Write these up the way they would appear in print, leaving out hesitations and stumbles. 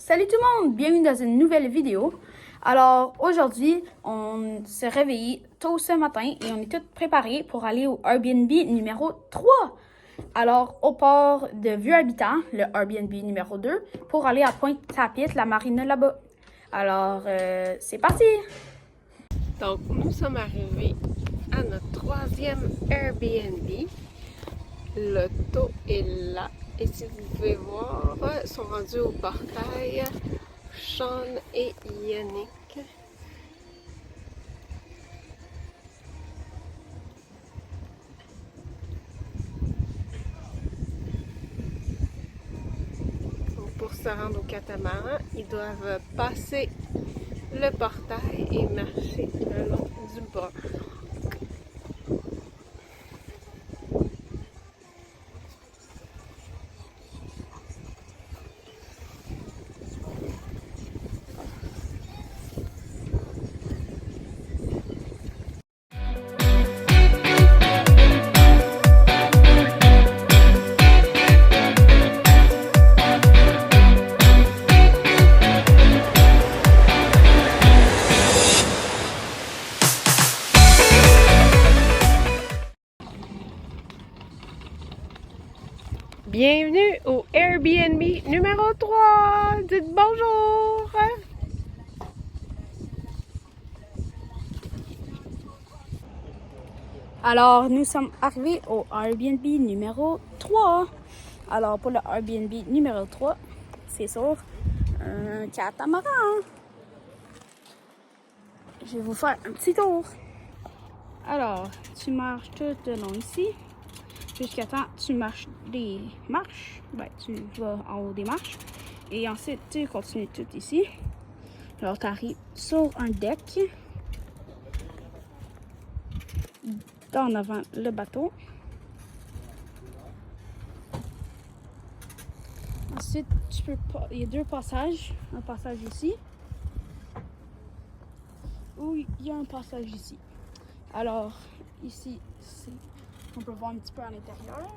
Salut tout le monde, bienvenue dans une nouvelle vidéo. Alors aujourd'hui, on s'est réveillé tôt ce matin et on est tous préparés pour aller au Airbnb numéro 3. Alors on part de Vieux Habitant, le Airbnb numéro 2, pour aller à Pointe-à-Pitre, la marina là-bas. Alors c'est parti! Donc nous sommes arrivés à notre troisième Airbnb. L'auto est là. Et si vous pouvez voir, ils sont rendus au portail, Sean et Yannick. Donc, pour se rendre au catamaran, ils doivent passer le portail et marcher le long du bord. Bienvenue au Airbnb numéro 3! Dites bonjour! Alors nous sommes arrivés au Airbnb numéro 3. Alors pour le Airbnb numéro 3, c'est sur un catamaran. Je vais vous faire un petit tour. Alors, tu marches tout le long ici. Jusqu'à temps tu marches des marches. Ben, tu vas en haut des marches. Et ensuite, tu continues tout ici. Alors, tu arrives sur un deck. En avant le bateau. Ensuite, il y a deux passages. Un passage ici. Ou il y a un passage ici. Alors, ici, on peut voir un petit peu à l'intérieur.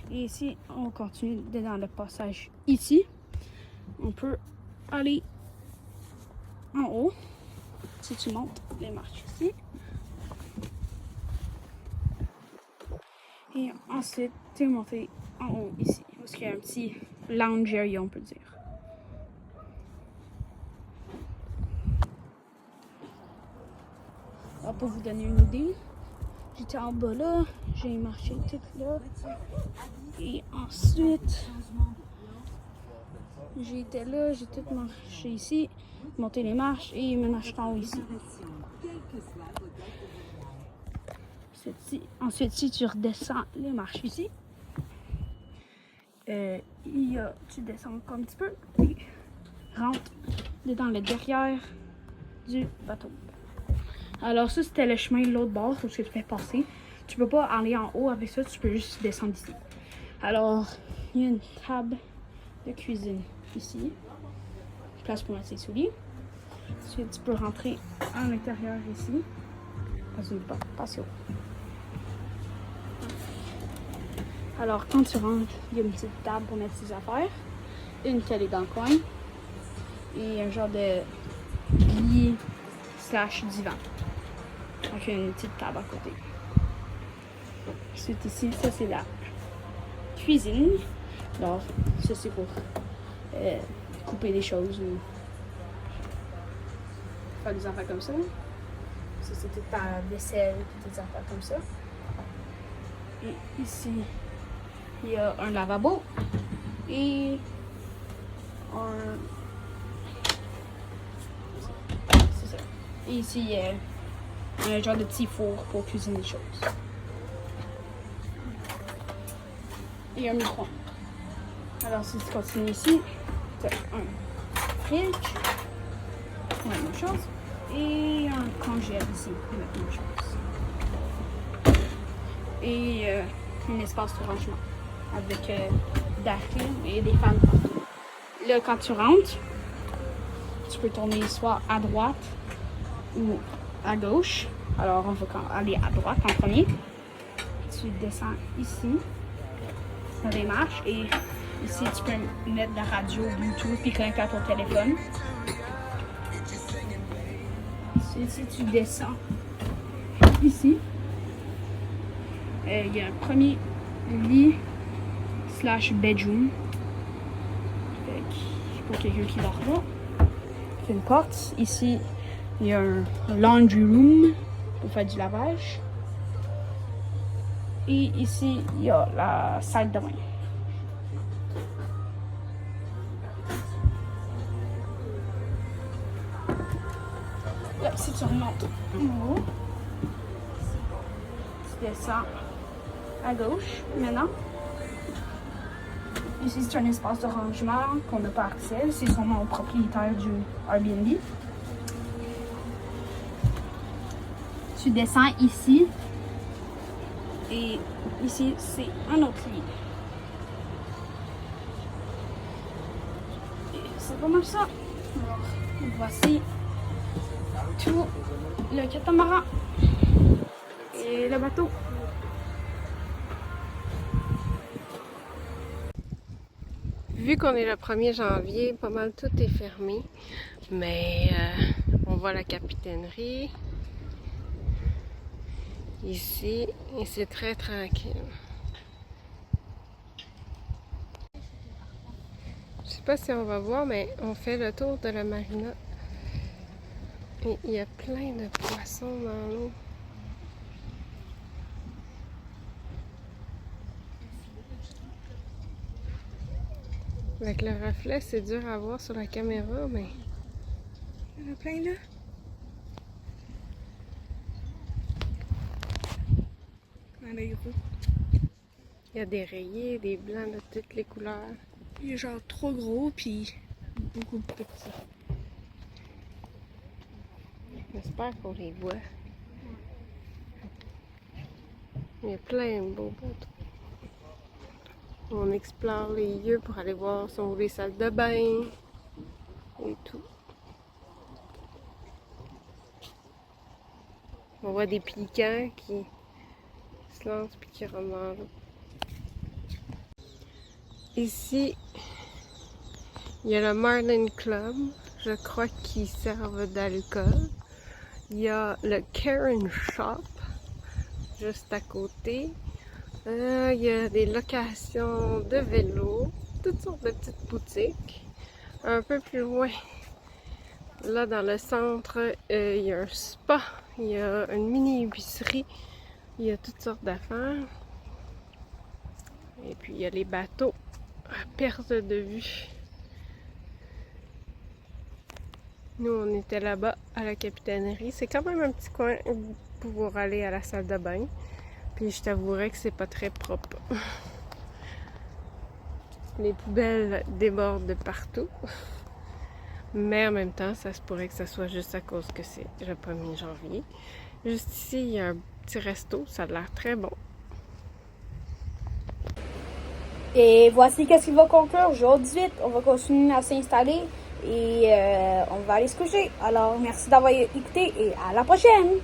Et ici, on continue dans le passage ici. On peut aller en haut. Si tu montes les marches ici. Et ensuite, tu es monté en haut ici. Parce qu'il y a un petit lounge area, on peut dire. Alors, pour vous donner une idée, j'étais en bas là, j'ai marché tout là. Et ensuite, j'étais là, j'ai tout marché ici, monté les marches et maintenant je suis en haut ici. Ensuite, si tu redescends les marches ici, tu descends encore un petit peu et rentres dans le derrière du bateau. Alors ça, c'était le chemin de l'autre bord, où tu fais passer. Tu peux pas aller en haut avec ça, tu peux juste descendre ici. Alors, il y a une table de cuisine ici. Place pour mettre ses souliers. Ensuite, tu peux rentrer à l'intérieur ici. Dans une porte patio. Alors, quand tu rentres, il y a une petite table pour mettre ses affaires. Une télé dans le coin. Et un genre de lit / divan. Donc, il y a une petite table à côté. Ensuite, ici, ça c'est la cuisine. Alors, ça c'est pour couper des choses ou faire des affaires comme ça. Ça c'est toute ta vaisselle et des affaires comme ça. Et ici, il y a un lavabo et c'est ça. Et ici, il y a un genre de petit four pour cuisiner des choses. Et un micro-ondes. Alors, si tu continues ici, tu as un fridge, la même chose, et un congèle ici, la même chose. Et un espace de rangement avec d'air clim et des fans partout. Là, quand tu rentres, tu peux tourner soit à droite ou à gauche. Alors, on va aller à droite en premier. Tu descends ici, dans les marches, et Ici, tu peux mettre de la radio, Bluetooth, puis connecter à ton téléphone. Ici, tu descends. Ici, il y a un premier lit / bedroom. Pour quelqu'un qui dort là. Il y a une porte. Ici, il y a un laundry room pour faire du lavage. Et ici, il y a la salle de bain. Là, si tu remontes en haut, tu descends à gauche maintenant. Ici, c'est un espace de rangement qu'on n'a pas accès. C'est sûrement au propriétaire du Airbnb. Tu descends ici. Et ici, c'est un autre lit. Et c'est pas mal ça. Alors, voici tout le catamaran et le bateau. Vu qu'on est le 1er janvier, pas mal tout est fermé. Mais on voit la capitainerie ici et c'est très tranquille. Je sais pas si on va voir, mais on fait le tour de la marina. Et il y a plein de poissons dans l'eau. Avec le reflet, c'est dur à voir sur la caméra, mais il y en a plein là. Il y a des rayés, des blancs de toutes les couleurs. Il est genre trop gros puis beaucoup petit. J'espère qu'on les voit. Il y a plein de beaux bateaux. On explore les lieux pour aller voir si on veut les salles de bain et tout. On voit des pélicans qui se lancent puis qui rentrent dans l'eau. Ici, il y a le Marlin Club, je crois qu'ils servent d'alcool. Il y a le Karen Shop, juste à côté. Il y a des locations de vélos, toutes sortes de petites boutiques. Un peu plus loin, là dans le centre, il y a un spa, il y a une mini-épicerie, il y a toutes sortes d'affaires. Et puis il y a les bateaux à perte de vue. Nous, on était là-bas à la capitainerie. C'est quand même un petit coin pour aller à la salle de bain. Puis je t'avouerais que c'est pas très propre. Les poubelles débordent de partout. Mais en même temps, ça se pourrait que ça soit juste à cause que c'est le 1er janvier. Juste ici, il y a un petit resto. Ça a l'air très bon. Et voici qu'est-ce qu'il va conclure. Jour 18, on va continuer à s'installer et on va aller se coucher. Alors, merci d'avoir écouté et à la prochaine!